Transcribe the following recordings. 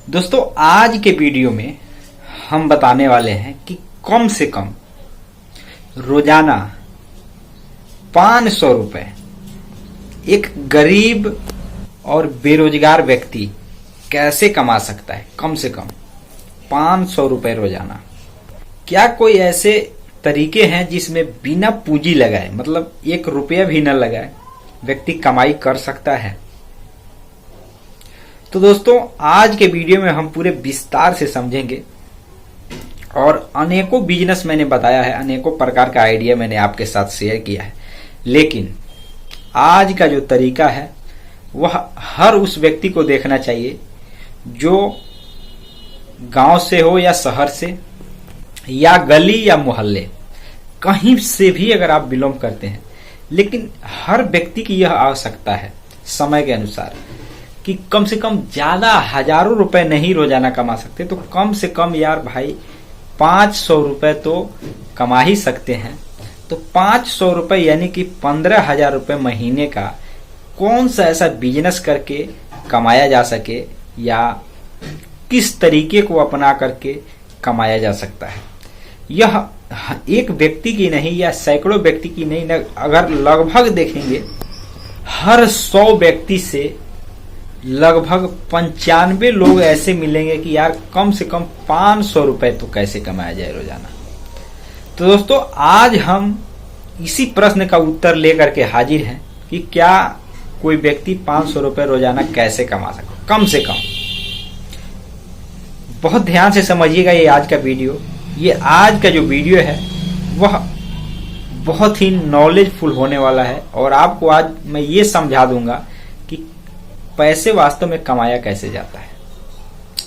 दोस्तों आज के वीडियो में हम बताने वाले हैं कि कम से कम रोजाना 500 रुपए एक गरीब और बेरोजगार व्यक्ति कैसे कमा सकता है। कम से कम 500 रुपए रोजाना। क्या कोई ऐसे तरीके हैं जिसमें बिना पूंजी लगाए, मतलब 1 रुपया भी न लगाए, व्यक्ति कमाई कर सकता है? तो दोस्तों आज के वीडियो में हम पूरे विस्तार से समझेंगे और अनेकों बिजनेस मैंने बताया है, अनेकों प्रकार का आइडिया मैंने आपके साथ शेयर किया है। लेकिन आज का जो तरीका है वह हर उस व्यक्ति को देखना चाहिए जो गांव से हो या शहर से या गली या मोहल्ले, कहीं से भी अगर आप बिलोंग करते हैं, लेकिन हर व्यक्ति की यह आवश्यकता है समय के अनुसार कि कम से कम ज्यादा हजारों रुपए नहीं रोजाना कमा सकते तो कम से कम यार भाई 500 रुपए तो कमा ही सकते हैं। तो 500 रुपए यानी कि 15,000 रुपए महीने का कौन सा ऐसा बिजनेस करके कमाया जा सके या किस तरीके को अपना करके कमाया जा सकता है। यह एक व्यक्ति की नहीं या सैकड़ों व्यक्ति की नहीं, अगर लगभग देखेंगे हर 100 व्यक्ति से लगभग 95 लोग ऐसे मिलेंगे कि यार कम से कम 500 रुपए तो कैसे कमाया जाए रोजाना। तो दोस्तों आज हम इसी प्रश्न का उत्तर लेकर के हाजिर हैं कि क्या कोई व्यक्ति 500 रुपए रोजाना कैसे कमा सकता, कम से कम। बहुत ध्यान से समझिएगा ये आज का वीडियो। ये आज का जो वीडियो है वह बहुत ही नॉलेजफुल होने वाला है और आपको आज मैं ये समझा दूंगा कि पैसे वास्तव में कमाया कैसे जाता है।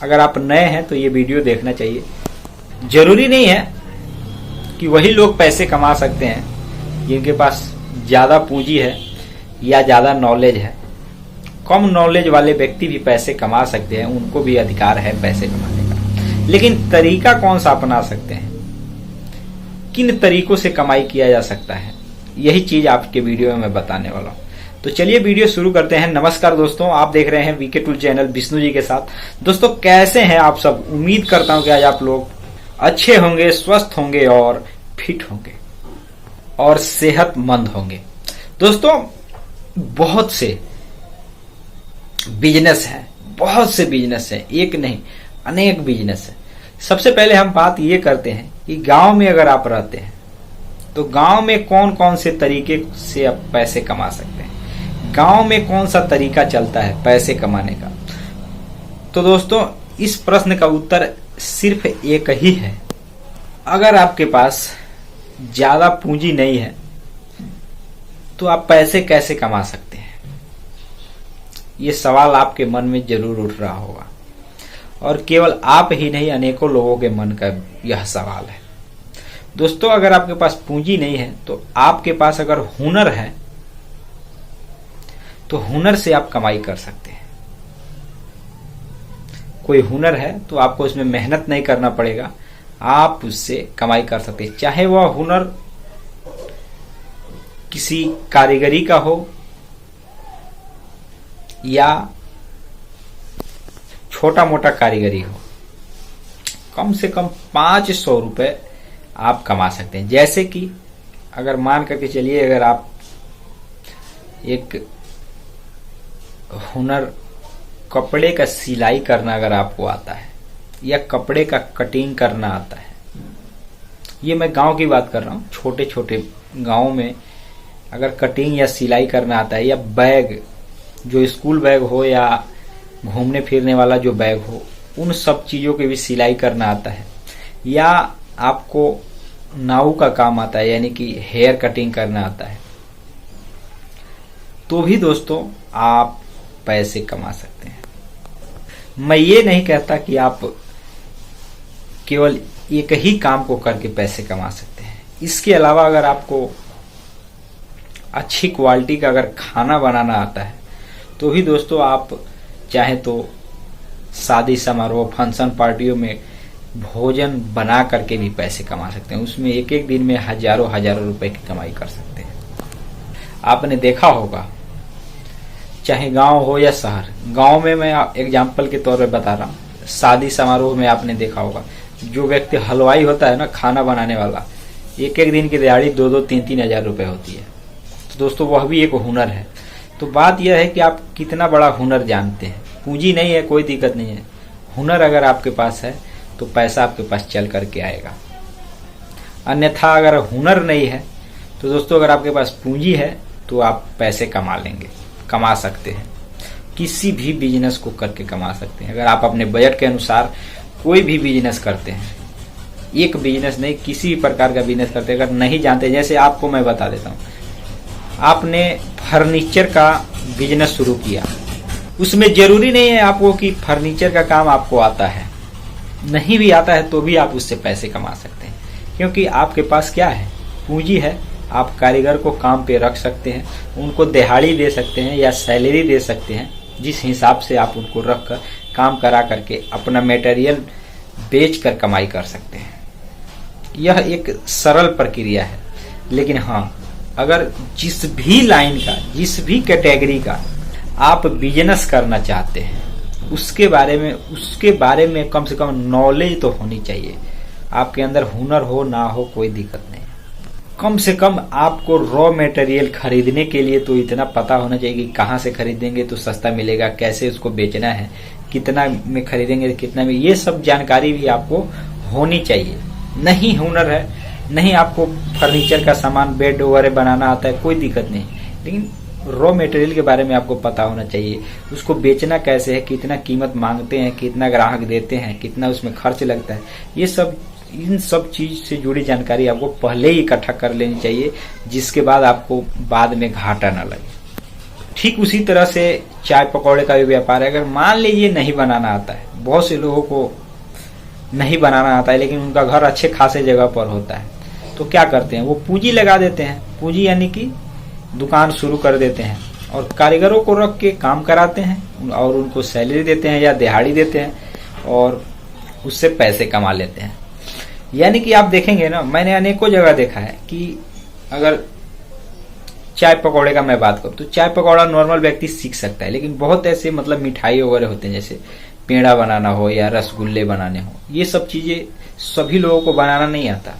अगर आप नए हैं तो ये वीडियो देखना चाहिए। जरूरी नहीं है कि वही लोग पैसे कमा सकते हैं जिनके पास ज्यादा पूंजी है या ज्यादा नॉलेज है। कम नॉलेज वाले व्यक्ति भी पैसे कमा सकते हैं, उनको भी अधिकार है पैसे कमाने का। लेकिन तरीका कौन सा अपना सकते हैं, किन तरीकों से कमाई किया जा सकता है, यही चीज आपके वीडियो में मैं बताने वाला हूं। तो चलिए वीडियो शुरू करते हैं। नमस्कार दोस्तों, आप देख रहे हैं VK tool channel Vishnu ji के साथ। दोस्तों कैसे हैं आप सब? उम्मीद करता हूं कि आज आप लोग अच्छे होंगे, स्वस्थ होंगे और फिट होंगे और सेहतमंद होंगे। दोस्तों बहुत से बिजनेस है, बहुत से बिजनेस है, एक नहीं अनेक बिजनेस है। सबसे पहले हम बात ये करते हैं कि गांव में अगर आप रहते हैं तो गांव में कौन कौन से तरीके से आप पैसे कमा सकते हैं, गांव में कौन सा तरीका चलता है पैसे कमाने का। तो दोस्तों इस प्रश्न का उत्तर सिर्फ एक ही है। अगर आपके पास ज्यादा पूंजी नहीं है तो आप पैसे कैसे कमा सकते हैं, ये सवाल आपके मन में जरूर उठ रहा होगा और केवल आप ही नहीं अनेकों लोगों के मन का यह सवाल है। दोस्तों अगर आपके पास पूंजी नहीं है तो आपके पास अगर हुनर है तो हुनर से आप कमाई कर सकते हैं। कोई हुनर है तो आपको उसमें मेहनत नहीं करना पड़ेगा, आप उससे कमाई कर सकते हैं। चाहे वह हुनर किसी कारीगरी का हो या छोटा मोटा कारीगरी हो, कम से कम 500 रुपए आप कमा सकते हैं। जैसे कि अगर मान करके चलिए, अगर आप एक हुनर कपड़े का सिलाई करना अगर आपको आता है या कपड़े का कटिंग करना आता है, ये मैं गांव की बात कर रहा हूँ, छोटे छोटे गांव में अगर कटिंग या सिलाई करना आता है, या बैग, जो स्कूल बैग हो या घूमने फिरने वाला जो बैग हो, उन सब चीजों की भी सिलाई करना आता है, या आपको नाऊ का काम आता है यानी कि हेयर कटिंग करना आता है, तो भी दोस्तों आप पैसे कमा सकते हैं। मैं ये नहीं कहता कि आप केवल एक ही काम को करके पैसे कमा सकते हैं। इसके अलावा अगर आपको अच्छी क्वालिटी का अगर खाना बनाना आता है तो भी दोस्तों आप चाहे तो शादी समारोह, फंक्शन, पार्टियों में भोजन बना करके भी पैसे कमा सकते हैं। उसमें एक एक दिन में हजारों हजारों रुपए की कमाई कर सकते हैं। आपने देखा होगा चाहे गांव हो या शहर। गांव में मैं एग्जाम्पल के तौर पे बता रहा हूँ, शादी समारोह में आपने देखा होगा, जो व्यक्ति हलवाई होता है ना, खाना बनाने वाला, एक एक दिन की दिहाड़ी 2-2, 3-3 हजार रुपए होती है। तो दोस्तों वह भी एक हुनर है। तो बात यह है कि आप कितना बड़ा हुनर जानते हैं। पूंजी नहीं है कोई दिक्कत नहीं है, हुनर अगर आपके पास है तो पैसा आपके पास चल करके आएगा। अन्यथा अगर हुनर नहीं है तो दोस्तों अगर आपके पास पूंजी है तो आप पैसे कमा लेंगे, कमा सकते हैं, किसी भी बिजनेस को करके कमा सकते हैं। अगर आप अपने बजट के अनुसार कोई भी बिजनेस करते हैं, एक बिजनेस नहीं किसी भी प्रकार का बिजनेस करते हैं, अगर नहीं जानते, जैसे आपको मैं बता देता हूँ, आपने फर्नीचर का बिजनेस शुरू किया, उसमें जरूरी नहीं है आपको कि फर्नीचर का काम आपको आता है, नहीं भी आता है तो भी आप उससे पैसे कमा सकते हैं, क्योंकि आपके पास क्या है, पूंजी है। आप कारीगर को काम पे रख सकते हैं, उनको दिहाड़ी दे सकते हैं या सैलरी दे सकते हैं, जिस हिसाब से आप उनको रख कर काम करा करके अपना मटेरियल बेच कर कमाई कर सकते हैं। यह एक सरल प्रक्रिया है। लेकिन हाँ, अगर जिस भी लाइन का, जिस भी कैटेगरी का आप बिजनेस करना चाहते हैं, उसके बारे में कम से कम नॉलेज तो होनी चाहिए। आपके अंदर हुनर हो ना हो कोई दिक्कत नहीं, कम से कम आपको रॉ मटेरियल खरीदने के लिए तो इतना पता होना चाहिए कि कहाँ से खरीदेंगे तो सस्ता मिलेगा, कैसे उसको बेचना है, कितना में खरीदेंगे कितना में, ये सब जानकारी भी आपको होनी चाहिए। नहीं हुनर है, नहीं आपको फर्नीचर का सामान, बेड वगैरह बनाना आता है, कोई दिक्कत नहीं, लेकिन रॉ मटेरियल के बारे में आपको पता होना चाहिए। उसको बेचना कैसे है, कितना कीमत मांगते हैं, कितना ग्राहक देते हैं, कितना उसमें खर्च लगता है, ये सब, इन सब चीज से जुड़ी जानकारी आपको पहले ही इकट्ठा कर लेनी चाहिए, जिसके बाद आपको बाद में घाटा न लगे। ठीक उसी तरह से चाय पकौड़े का भी व्यापार है। अगर मान लीजिए नहीं बनाना आता है, बहुत से लोगों को नहीं बनाना आता है, लेकिन उनका घर अच्छे खासे जगह पर होता है, तो क्या करते हैं, वो पूंजी लगा देते हैं। पूंजी यानी कि दुकान शुरू कर देते हैं और कारीगरों को रख के काम कराते हैं और उनको सैलरी देते हैं या दिहाड़ी देते हैं और उससे पैसे कमा लेते हैं। यानी कि आप देखेंगे ना, मैंने अनेकों जगह देखा है कि अगर चाय पकौड़े का मैं बात करूं तो चाय पकौड़ा नॉर्मल व्यक्ति सीख सकता है, लेकिन बहुत ऐसे मतलब मिठाई वगैरह होते हैं, जैसे पेड़ा बनाना हो या रसगुल्ले बनाने हो, ये सब चीजें सभी लोगों को बनाना नहीं आता।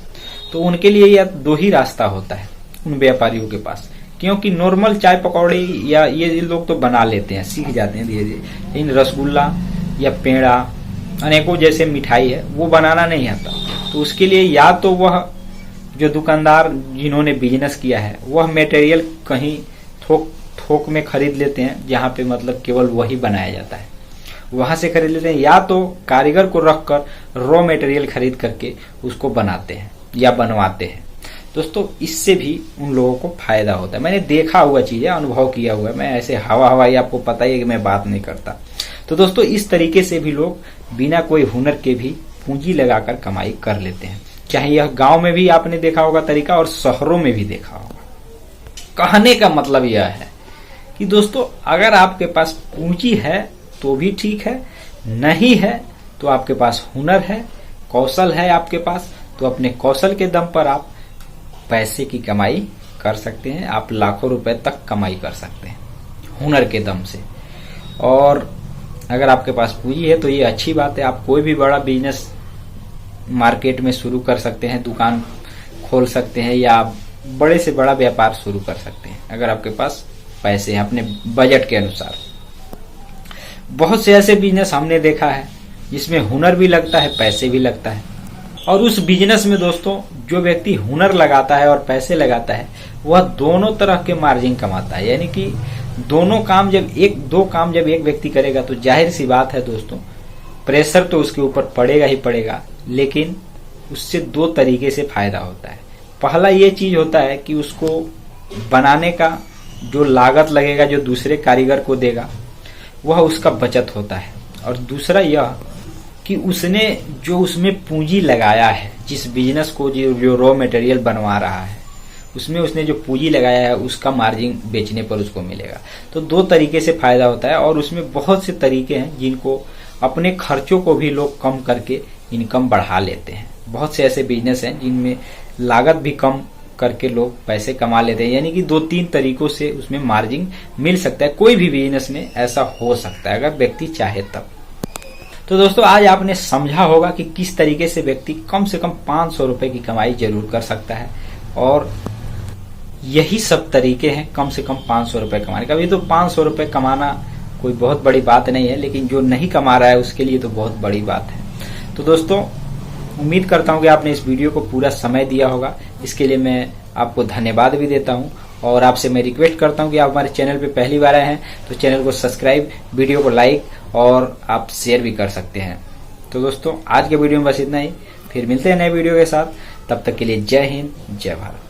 तो उनके लिए यह दो ही रास्ता होता है उन व्यापारियों के पास, क्योंकि नॉर्मल चाय पकौड़े या ये लोग तो बना लेते हैं, सीख जाते हैं धीरे धीरे, लेकिन रसगुल्ला या पेड़ा, अनेकों जैसे मिठाई है, वो बनाना नहीं आता। तो उसके लिए या तो वह जो दुकानदार जिन्होंने बिजनेस किया है, वह मटेरियल कहीं थोक में खरीद लेते हैं, जहाँ पे मतलब केवल वही बनाया जाता है, वहां से खरीद लेते हैं, या तो कारीगर को रखकर रॉ मटेरियल खरीद करके उसको बनाते हैं या बनवाते हैं। दोस्तों इससे भी उन लोगों को फायदा होता है। मैंने देखा हुआ चीज है, अनुभव किया हुआ है, मैं ऐसे हवाई आपको पता ही है कि मैं बात नहीं करता। तो दोस्तों इस तरीके से भी लोग बिना कोई हुनर के भी पूंजी लगाकर कमाई कर लेते हैं। चाहे यह गांव में भी आपने देखा होगा तरीका और शहरों में भी देखा होगा। कहने का मतलब यह है कि दोस्तों अगर आपके पास पूंजी है तो भी ठीक है, नहीं है तो आपके पास हुनर है, कौशल है आपके पास, तो अपने कौशल के दम पर आप पैसे की कमाई कर सकते हैं। आप लाखों रुपए तक कमाई कर सकते हैं हुनर के दम से। और अगर आपके पास पूंजी है तो ये अच्छी बात है, आप कोई भी बड़ा बिजनेस मार्केट में शुरू कर सकते हैं, दुकान खोल सकते हैं या बड़े से बड़ा व्यापार शुरू कर सकते हैं अगर आपके पास पैसे हैं अपने बजट के अनुसार। बहुत से ऐसे बिजनेस हमने देखा है जिसमें हुनर भी लगता है, पैसे भी लगता है, और उस बिजनेस में दोस्तों जो व्यक्ति हुनर लगाता है और पैसे लगाता है वह दोनों तरह के मार्जिन कमाता है। यानी कि दोनों काम जब एक व्यक्ति करेगा तो जाहिर सी बात है दोस्तों, प्रेशर तो उसके ऊपर पड़ेगा ही पड़ेगा, लेकिन उससे दो तरीके से फायदा होता है। पहला ये चीज होता है कि उसको बनाने का जो लागत लगेगा, जो दूसरे कारीगर को देगा, वह उसका बचत होता है। और दूसरा यह कि उसने जो उसमें पूंजी लगाया है, जिस बिजनेस को जो रॉ मटेरियल बनवा रहा है, उसमें उसने जो पूंजी लगाया है उसका मार्जिन बेचने पर उसको मिलेगा। तो दो तरीके से फायदा होता है और उसमें बहुत से तरीके हैं जिनको अपने खर्चों को भी लोग कम करके इनकम बढ़ा लेते हैं। बहुत से ऐसे बिजनेस हैं जिनमें लागत भी कम करके लोग पैसे कमा लेते हैं। यानी कि 2-3 तरीकों से उसमें मार्जिन मिल सकता है। कोई भी बिजनेस में ऐसा हो सकता है अगर व्यक्ति चाहे तब। तो दोस्तों आज आपने समझा होगा कि किस तरीके से व्यक्ति कम से कम 500 रुपए की कमाई जरूर कर सकता है, और यही सब तरीके हैं कम से कम 500 रुपए कमाने का। अभी तो 500 रुपए कमाना कोई बहुत बड़ी बात नहीं है, लेकिन जो नहीं कमा रहा है उसके लिए तो बहुत बड़ी बात है। तो दोस्तों उम्मीद करता हूं कि आपने इस वीडियो को पूरा समय दिया होगा। इसके लिए मैं आपको धन्यवाद भी देता हूं, और आपसे मैं रिक्वेस्ट करता हूं कि आप हमारे चैनल पे पहली बार आए हैं तो चैनल को सब्सक्राइब, वीडियो को लाइक और आप शेयर भी कर सकते हैं। तो दोस्तों आज के वीडियो में बस इतना ही, फिर मिलते हैं नए वीडियो के साथ। तब तक के लिए जय हिंद, जय भारत।